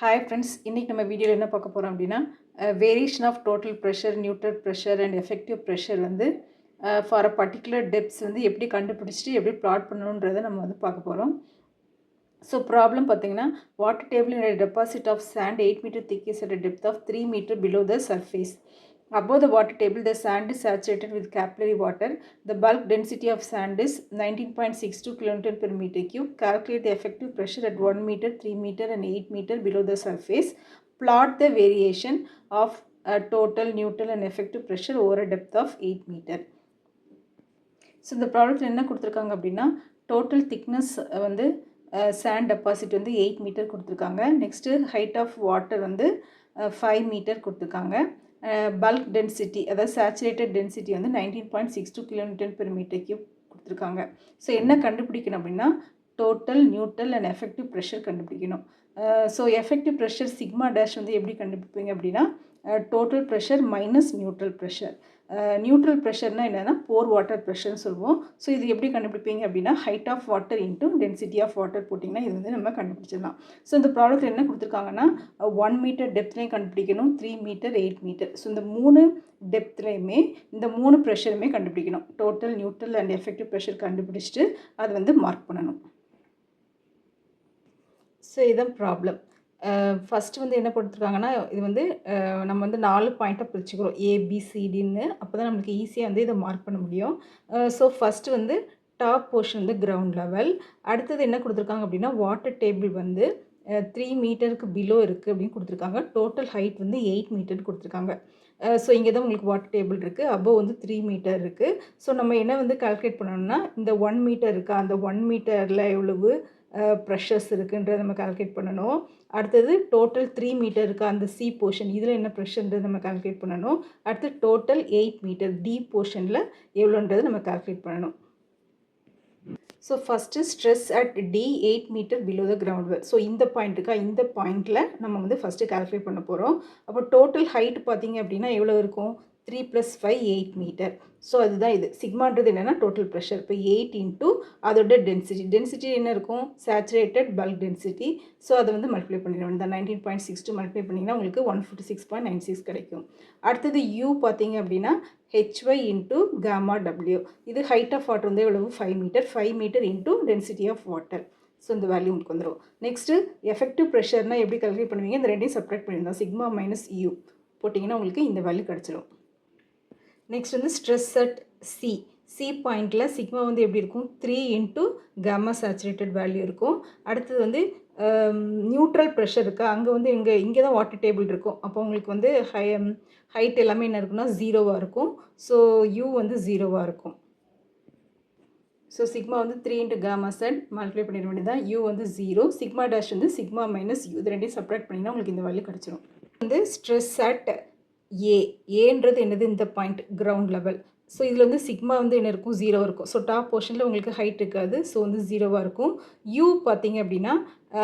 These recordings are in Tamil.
Hi friends, இன்னைக்கு நம்ம வீடியோவில் என்ன பார்க்க போகிறோம் அப்படின்னா variation of total pressure, neutral pressure and effective pressure வந்து ஃபார் அ பர்டிகுலர் டெப்த்ஸ் வந்து எப்படி கண்டுபிடிச்சிட்டு எப்படி ப்ளாட் பண்ணணுன்றதை நம்ம வந்து பார்க்க போகிறோம். ஸோ ப்ராப்ளம் பார்த்தீங்கன்னா, water table in a deposit of sand 8 meter thick is at a depth of 3 meter below the surface. Above the water table, the sand is saturated with capillary water. The bulk density of sand is 19.62 kN per meter cube. Calculate the effective pressure at 1 meter, 3 meter and 8 meter below the surface. Plot the variation of total, neutral and effective pressure over a depth of 8 meter. So இந்த ப்ராப்ளத்தில் என்ன கொடுத்துருக்காங்க அப்படின்னா, டோட்டல் திக்னஸ் வந்து சாண்ட் டெபாசிட் வந்து 8 மீட்டர் கொடுத்துருக்காங்க. நெக்ஸ்ட்டு ஹைட் ஆஃப் வாட்டர் வந்து 5 மீட்டர் கொடுத்துருக்காங்க. பல்க் டென்சிட்டி அதாவது சேச்சுரேட்டட் டென்சிட்டி வந்து 19.62 kN per meter cube கொடுத்துருக்காங்க. ஸோ என்ன கண்டுபிடிக்கணும் அப்படின்னா, total, neutral and effective pressure கண்டுபிடிக்கணும். So effective pressure sigma dash வந்து எப்படி கண்டுபிடிப்பீங்க அப்படின்னா, total pressure minus neutral pressure. Neutral ப்ரெஷர்னால் என்னென்னா போர் வாட்டர் ப்ரெஷர்னு சொல்லுவோம். ஸோ இது எப்படி கண்டுபிடிப்பீங்க அப்படின்னா, height of water into density of water போட்டிங்கன்னா இது வந்து நம்ம கண்டுபிடிச்சிடலாம். ஸோ இந்த ப்ராடக்ட் என்ன கொடுத்துருக்காங்கன்னா, 1 மீட்டர் டெப்த்லேயும் கண்டுபிடிக்கணும், 3 மீட்டர், 8 மீட்டர். ஸோ இந்த 3 டெப்த்லேயுமே இந்த 3 ப்ரெஷருமே கண்டுபிடிக்கணும். Total, neutral and effective pressure கண்டுபிடிச்சிட்டு அது வந்து மார்க் பண்ணணும். ஸோ இதுதான் ப்ராப்ளம். ஃபஸ்ட்டு வந்து என்ன கொடுத்துருக்காங்கன்னா, இது வந்து நம்ம வந்து 4 பாயிண்ட்டாக பிரிச்சுக்கிறோம், ஏபிசிடின்னு. அப்போ தான் நம்மளுக்கு ஈஸியாக வந்து இதை மார்க் பண்ண முடியும். ஸோ ஃபஸ்ட்டு வந்து டாப் போர்ஷன் வந்து கிரவுண்ட் லெவல். அடுத்தது என்ன கொடுத்துருக்காங்க அப்படின்னா, வாட்டர் டேபிள் வந்து 3 மீட்டருக்கு பிலோ இருக்குது அப்படின்னு கொடுத்துருக்காங்க. டோட்டல் ஹைட் வந்து 8 மீட்டர் கொடுத்துருக்காங்க. ஸோ இங்கே தான் உங்களுக்கு வாட்டர் டேபிள் இருக்குது, அபோவ் வந்து 3 மீட்டர் இருக்குது. ஸோ நம்ம என்ன வந்து கால்குலேட் பண்ணணும்னா, இந்த 1 மீட்டர் இருக்கா, அந்த 1 மீட்டரில் எவ்வளவு ப்ரெஷர்ஸ் இருக்குன்றதை நம்ம கால்குலேட் பண்ணணும். அடுத்தது டோட்டல் 3 மீட்டர் இருக்கா, அந்த சி போர்ஷன் இதில் என்ன ப்ரெஷர்ன்றது நம்ம கால்குலேட் பண்ணணும். அடுத்து டோட்டல் 8 மீட்டர் டி போர்ஷனில் எவ்வளோன்றது நம்ம கால்குலேட் பண்ணணும். So first stress at T 8 metre below the ground level. So இந்த பாயிண்ட் இருக்கா, இந்த பாயிண்டில் நம்ம வந்து ஃபஸ்ட்டு கால்குலேட் பண்ண போகிறோம். அப்போ டோட்டல் ஹைட் பார்த்திங்க அப்படின்னா எவ்வளோ இருக்கும், 3 + 5 8 மீட்டர். ஸோ அதுதான் இது சிக்மான்றது என்னென்னா டோட்டல் ப்ரெஷர். இப்போ 8 இன்ட்டு அதோட டென்சிட்டி என்ன இருக்கும், சேச்சுரேட்டட் பல்க் டென்சிட்டி. ஸோ அதை வந்து மல்டிப்ளை பண்ணிடுவோம். இந்த 19.62 மல்டிப்ளை பண்ணிங்கன்னா உங்களுக்கு 156.96 கிடைக்கும். அடுத்தது யூ பார்த்தீங்க அப்படின்னா ஹெச்ஒய் இன்ட்டு காமா டபிள்யூ. இது ஹைட் ஆஃப் வாட்டர் வந்து எவ்வளவு, 5 metre. 5 metre into density of water. So இந்த வேல்யூ உங்களுக்கு வந்துடும். நெக்ஸ்ட்டு எஃபெக்டிவ் ப்ரெஷர்னால் எப்படி கால்குலேட் பண்ணுவீங்க, இந்த ரெண்டையும் செப்பரேட் பண்ணியிருந்தோம். சிக்மா மைனஸ் யூ போட்டிங்கன்னா உங்களுக்கு இந்த வேல்யூ கிடச்சிடும். நெக்ஸ்ட் வந்து ஸ்ட்ரெஸ் அட் சி பாயிண்டில் சிக்மா வந்து எப்படி இருக்கும், 3 இன்ட்டு காமா சேச்சுரேட்டட் வேல்யூ இருக்கும். அடுத்தது வந்து நியூட்ரல் ப்ரெஷர் இருக்கா, அங்கே வந்து இங்கே தான் வாட்டர் டேபிள் இருக்கும். அப்போ உங்களுக்கு வந்து ஹைட் எல்லாமே என்ன இருக்குன்னா 0வாக இருக்கும். ஸோ யூ வந்து 0வாக இருக்கும். ஸோ சிக்மா வந்து 3 இன்ட்டு காமா செட் மல்டிப்ளை பண்ணிட வேண்டியதான். யூ வந்து 0, சிக்மா டேஷ் வந்து சிக்மா மைனஸ் யூ. இது ரெண்டையும் செப்பரேட் பண்ணிங்கன்னா உங்களுக்கு இந்த வேல்யூ கிடச்சிரும். வந்து ஸ்ட்ரெஸ் அட் ஏன்றது என்னது, இந்த பாயிண்ட் கிரவுண்ட் லெவல். ஸோ இதில் வந்து சிக்மா வந்து என்ன இருக்கும், 0 இருக்கும். ஸோ டாப் போர்ஷனில் உங்களுக்கு ஹைட் இருக்காது, ஸோ வந்து 0வாக இருக்கும். யூ பார்த்தீங்க அப்படின்னா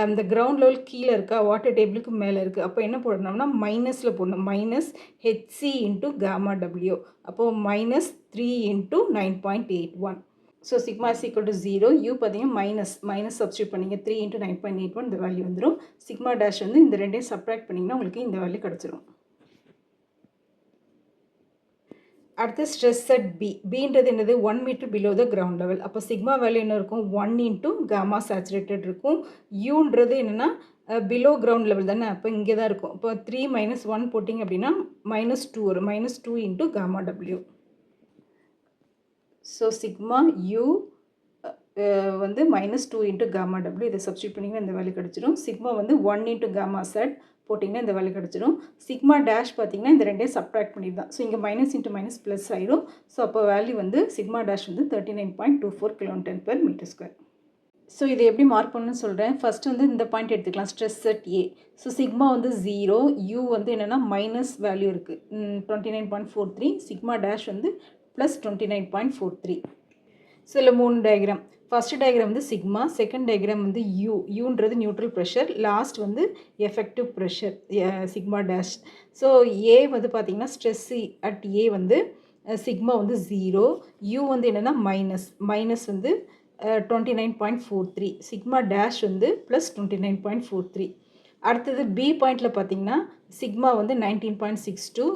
இந்த கிரவுண்ட் லெவல் கீழே இருக்கா, வாட்டர் டேபிளுக்கு மேலே இருக்குது. அப்போ என்ன போடணும்னா மைனஸில் போடணும், minus H C into gamma W. அப்போது -3 into 9.81. So sigma is equal to 0. U பார்த்தீங்கன்னா மைனஸ் சப்ஸ்டியூட் பண்ணிங்க, 3 இன்ட்டு 9.81 இந்த வேல்யூ வந்துடும். சிக்மா டேஷ் வந்து இந்த ரெண்டையும் சப்ராக்ட் பண்ணிங்கன்னா உங்களுக்கு இந்த வேல்யூ கிடச்சிரும். அடுத்து ஸ்ட்ரெஸ் அட் பின்றது என்னது, 1 metre below the ground level. அப்போ சிக்மா வேல்யூ என்ன இருக்கும், 1 இன்ட்டு காமா சேச்சுரேட்டட் இருக்கும். யூன்றது என்னென்னா பிலோ கிரவுண்ட் லெவல் தானே, அப்போ இங்கே தான் இருக்கும். இப்போ 3 - 1 போட்டிங்க அப்படின்னா -2 வரும், -2 into gamma W. So sigma u வந்து -2 இன்ட்டு காமா டபிள்யூ. இதை சப்ஸ்டியூட் பண்ணிங்கன்னா இந்த வேல்யூ கிடச்சிடும். சிக்மா வந்து 1 இன்ட்டு காமா செட் போட்டிங்கன்னா இந்த வேல்யூ கிடச்சிடும். சிக்மா டேஷ் பார்த்திங்கன்னா இந்த ரெண்டையும் சப்ராக்ட் பண்ணியிருந்தான். ஸோ இங்கே மைனஸ் இன்ட்டு மைனஸ் ப்ளஸ் ஆயிடும். ஸோ அப்போ வேல்யூ வந்து சிக்மா டேஷ் வந்து 39.24 kN per meter square. So இதை எப்படி மார்க் பண்ணணும்னு சொல்கிறேன். ஃபஸ்ட்டு வந்து இந்த பாயிண்ட் எடுத்துக்கலாம், stress at A. So sigma வந்து 0, யூ வந்து என்னென்னா மைனஸ் வேல்யூ இருக்குது 29.43, சிக்மா டேஷ் வந்து ப்ளஸ் 29.43. ஸோ இதில் 3 டயக்ராம். ஃபஸ்ட்டு டயக்ராம் வந்து சிக்மா, செகண்ட் டயக்ராம் வந்து யூன்றது நியூட்ரல் ப்ரெஷர், லாஸ்ட் வந்து effective pressure sigma dash. So A வந்து பார்த்திங்கன்னா ஸ்ட்ரெஸ் அட் ஏ வந்து சிக்மா வந்து 0, யூ வந்து என்னென்னா மைனஸ் வந்து 29.43, சிக்மா டேஷ் வந்து ப்ளஸ் 29.43. அடுத்தது பி பாயிண்ட்டில் பார்த்தீங்கன்னா சிக்மா வந்து 19.62,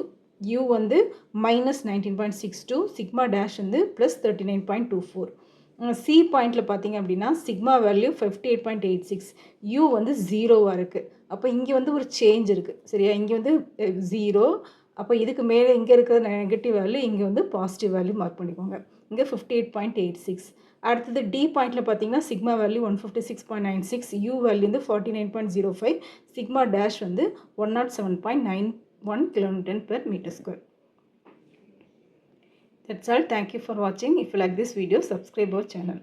யூ வந்து -19.62, சிக்மா டேஷ் வந்து +39.24. சி பாயிண்ட்டில் பார்த்தீங்க அப்படின்னா சிக்மா வேல்யூ 58.86, யூ வந்து 0வாக இருக்குது. அப்போ இங்கே வந்து ஒரு சேஞ்ச் இருக்குது சரியா. இங்கே வந்து 0, அப்போ இதுக்கு மேலே இங்கே இருக்கிற நெகட்டிவ் வேல்யூ இங்கே வந்து பாசிட்டிவ் வேல்யூ மார்க் பண்ணிக்கோங்க. இங்கே 58.86. அடுத்தது டி பாயிண்ட்டில் பார்த்தீங்கன்னா சிக்மா வேல்யூ 156.96, யூ வேல்யூ வந்து 49.05, சிக்மா டேஷ் வந்து 107.91 kN/m². That's all. Thank you for watching. If you like this video, subscribe our channel.